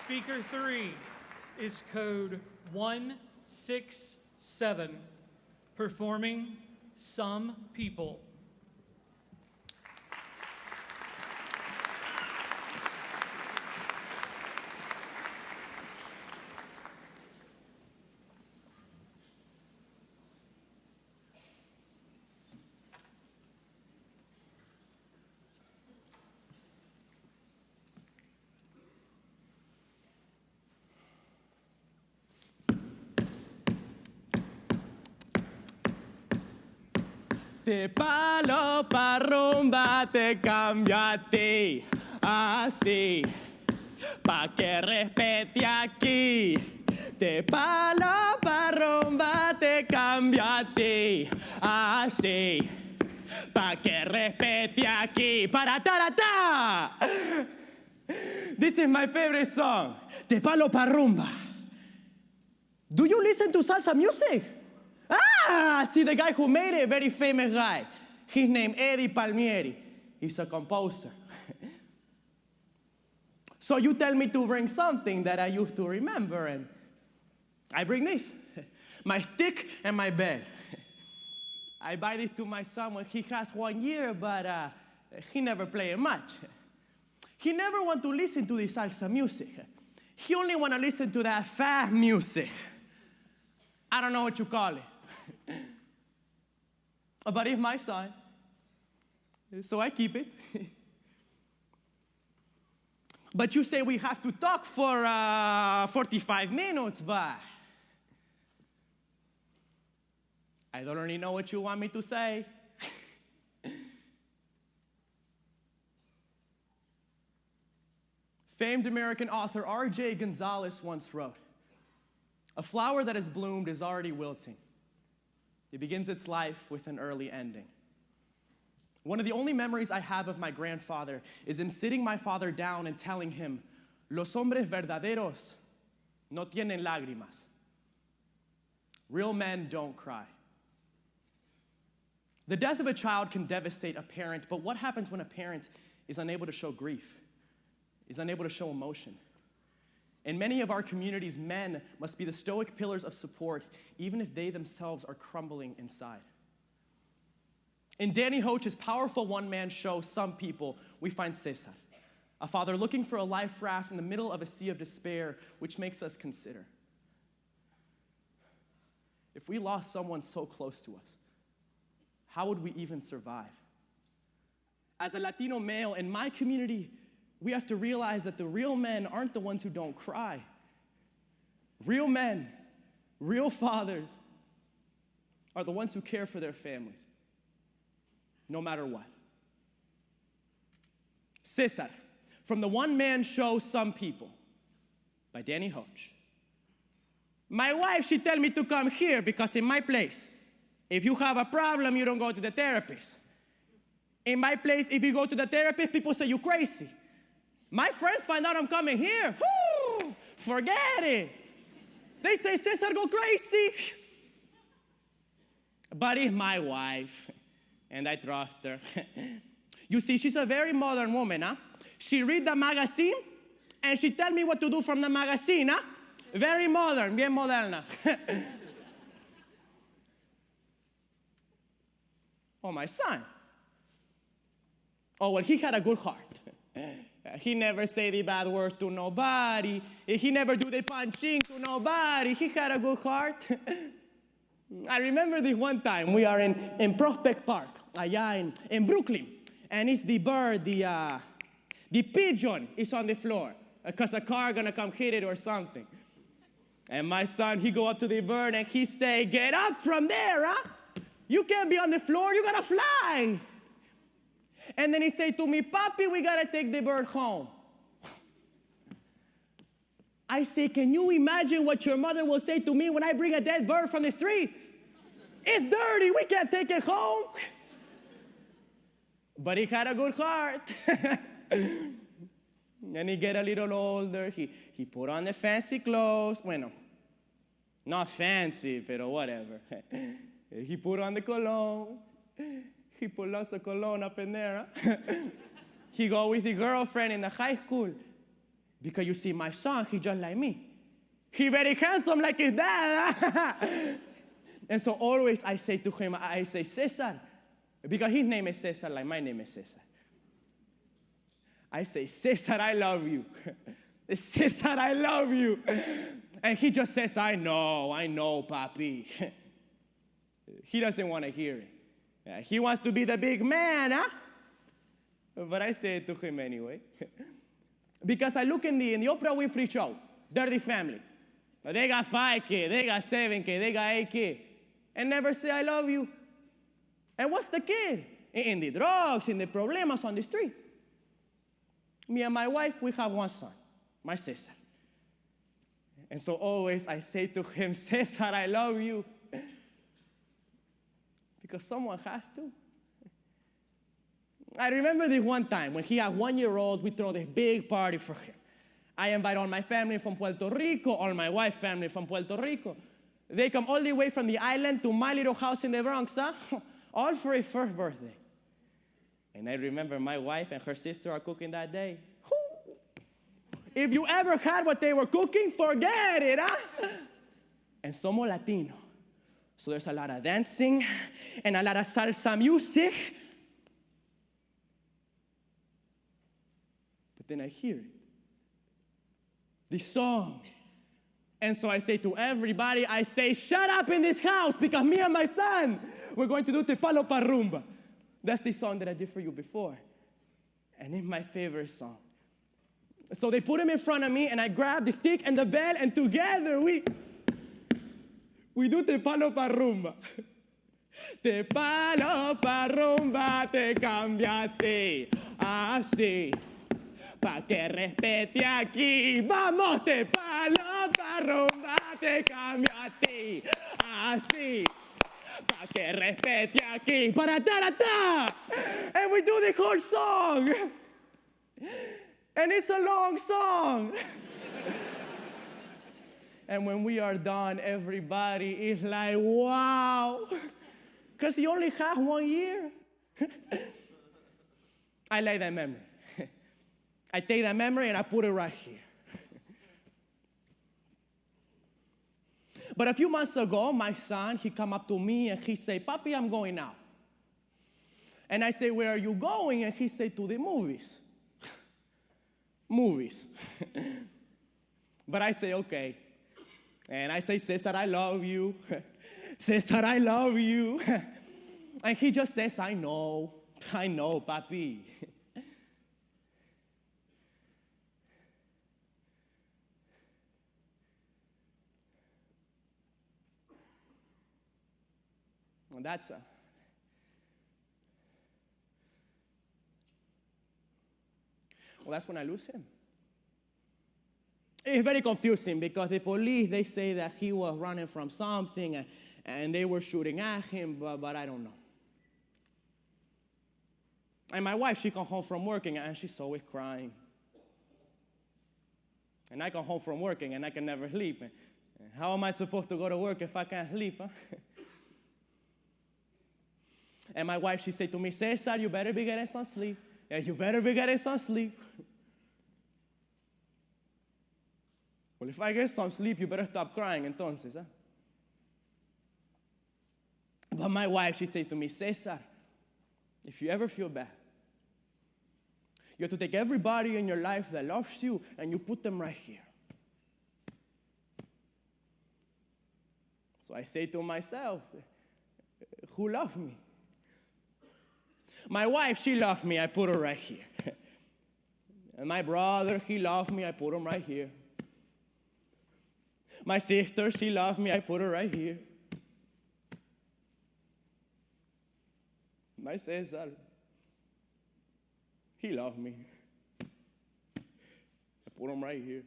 Speaker 3 is code 167, performing Some People. De palo pa' rumba te cambio a ti, así, pa' que respete aquí. De palo pa' rumba te cambio a ti, así, pa' que respete aquí. Para taratá! This is my favorite song, De palo pa' rumba. Do you listen to salsa music? Ah, see the guy who made it, a very famous guy. His name Eddie Palmieri. He's a composer. So you tell me to bring something that I used to remember, and I bring this, my stick and my bell. I buy this to my son when he has 1 year, but he never played much. He never want to listen to the salsa music. He only want to listen to that fast music. I don't know what you call it. But it's my son, so I keep it. But you say we have to talk for 45 minutes, but I don't really know what you want me to say. Famed American author Ezequiel Gonzalez once wrote, "A flower that has bloomed is already wilting. It begins its life with an early ending." One of the only memories I have of my grandfather is him sitting my father down and telling him, "Los hombres verdaderos no tienen lágrimas." Real men don't cry. The death of a child can devastate a parent, but what happens when a parent is unable to show grief, is unable to show emotion? In many of our communities, men must be the stoic pillars of support, even if they themselves are crumbling inside. In Danny Hoch's powerful one-man show, Some People, we find Cesar, a father looking for a life raft in the middle of a sea of despair, which makes us consider, if we lost someone so close to us, how would we even survive? As a Latino male in my community, we have to realize that the real men aren't the ones who don't cry. Real men, real fathers, are the ones who care for their families, no matter what. Cesar, from the one-man show Some People, by Danny Hoch. My wife, she tell me to come here because in my place, if you have a problem, you don't go to the therapist. In my place, if you go to the therapist, people say you're crazy. My friends find out I'm coming here. Whoo, forget it. They say, Cesar, go crazy. But it's my wife, and I trust her. You see, she's a very modern woman, huh? She read the magazine, and she tell me what to do from the magazine, huh? Very modern, bien moderna. Oh, my son. Oh, well, he had a good heart. He never say the bad words to nobody. He never do the punching to nobody. He had a good heart. I remember this one time. We are in Prospect Park, allá in Brooklyn. And it's the bird, the pigeon is on the floor because a car gonna come hit it or something. And my son, he go up to the bird and he say, "Get up from there, huh? You can't be on the floor, you gotta fly." And then he say to me, "Papi, we gotta take the bird home." I say, "Can you imagine what your mother will say to me when I bring a dead bird from the street? It's dirty, we can't take it home." But he had a good heart. And he get a little older, he put on the fancy clothes. Bueno, not fancy, pero whatever. He put on the cologne. He put lots of cologne up in there. Huh? He go with his girlfriend in the high school. Because you see, my son, he just like me. He very handsome like his dad. And so always I say to him, I say, Cesar, because his name is Cesar, like my name is Cesar. I say, Cesar, I love you. Cesar, I love you. And he just says, I know, papi. He doesn't want to hear it. He wants to be the big man, huh? But I say it to him anyway. Because I look in the Oprah Winfrey show, Dirty Family. They got 5 kids, they got 7 kids, they got 8 kids. And never say, I love you. And what's the kid? In the drugs, in the problemas on the street. Me and my wife, we have one son, my Cesar. And so always I say to him, Cesar, I love you. Because someone has to. I remember this one time when he had 1 year old, we throw this big party for him. I invite all my family from Puerto Rico, all my wife's family from Puerto Rico. They come all the way from the island to my little house in the Bronx, huh? All for his first birthday. And I remember my wife and her sister are cooking that day. If you ever had what they were cooking, forget it, huh? And somos Latino. So there's a lot of dancing and a lot of salsa music. But then I hear it. The song. And so I say to everybody, I say, shut up in this house, because me and my son, we're going to do Te Palo Pa Rumba. That's the song that I did for you before. And it's my favorite song. So they put him in front of me, and I grab the stick and the bell, and together we do Te Palo Pa Rumba. Te palo pa rumba, te cambiaste así. Pa' que respete aquí, vamos, te palo pa' rumba, te cambio a ti, así, pa' que respete aquí, para ta. And we do the whole song, and it's a long song. And when we are done, everybody is like, wow, because he only has 1 year. I like that memory. I take that memory and I put it right here. But a few months ago, my son, he come up to me and he say, Papi, I'm going out. And I say, where are you going? And he say, to the movies. Movies. But I say, okay. And I say, Cesar, I love you. Cesar, I love you. And he just says, I know, papi. And that's when I lose him. It's very confusing because the police, they say that he was running from something and they were shooting at him, but I don't know. And my wife, she come home from working and she's always crying. And I come home from working and I can never sleep. And how am I supposed to go to work if I can't sleep, huh? And my wife, she said to me, Cesar, you better be getting some sleep. Yeah, you better be getting some sleep. Well, if I get some sleep, you better stop crying entonces, huh? But my wife, she says to me, Cesar, if you ever feel bad, you have to take everybody in your life that loves you and you put them right here. So I say to myself, who loves me? My wife, she loved me, I put her right here. And my brother, he loved me, I put him right here. My sister, she loved me, I put her right here. My Cesar, he loved me. I put him right here.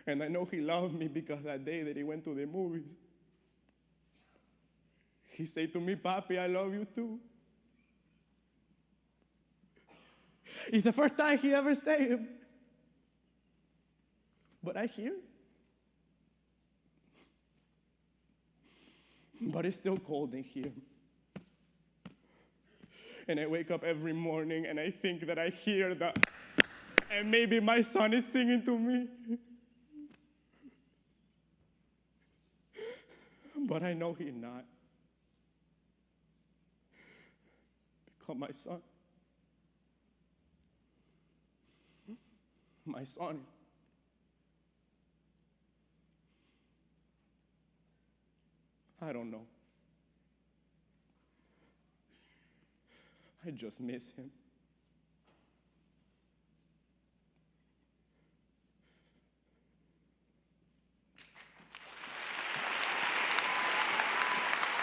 And I know he loved me because that day that he went to the movies, he said to me, Papi, I love you too. It's the first time he ever said it. But I hear it. But it's still cold in here. And I wake up every morning and I think that I hear the, and maybe my son is singing to me. But I know he's not. Because my son, I don't know. I just miss him.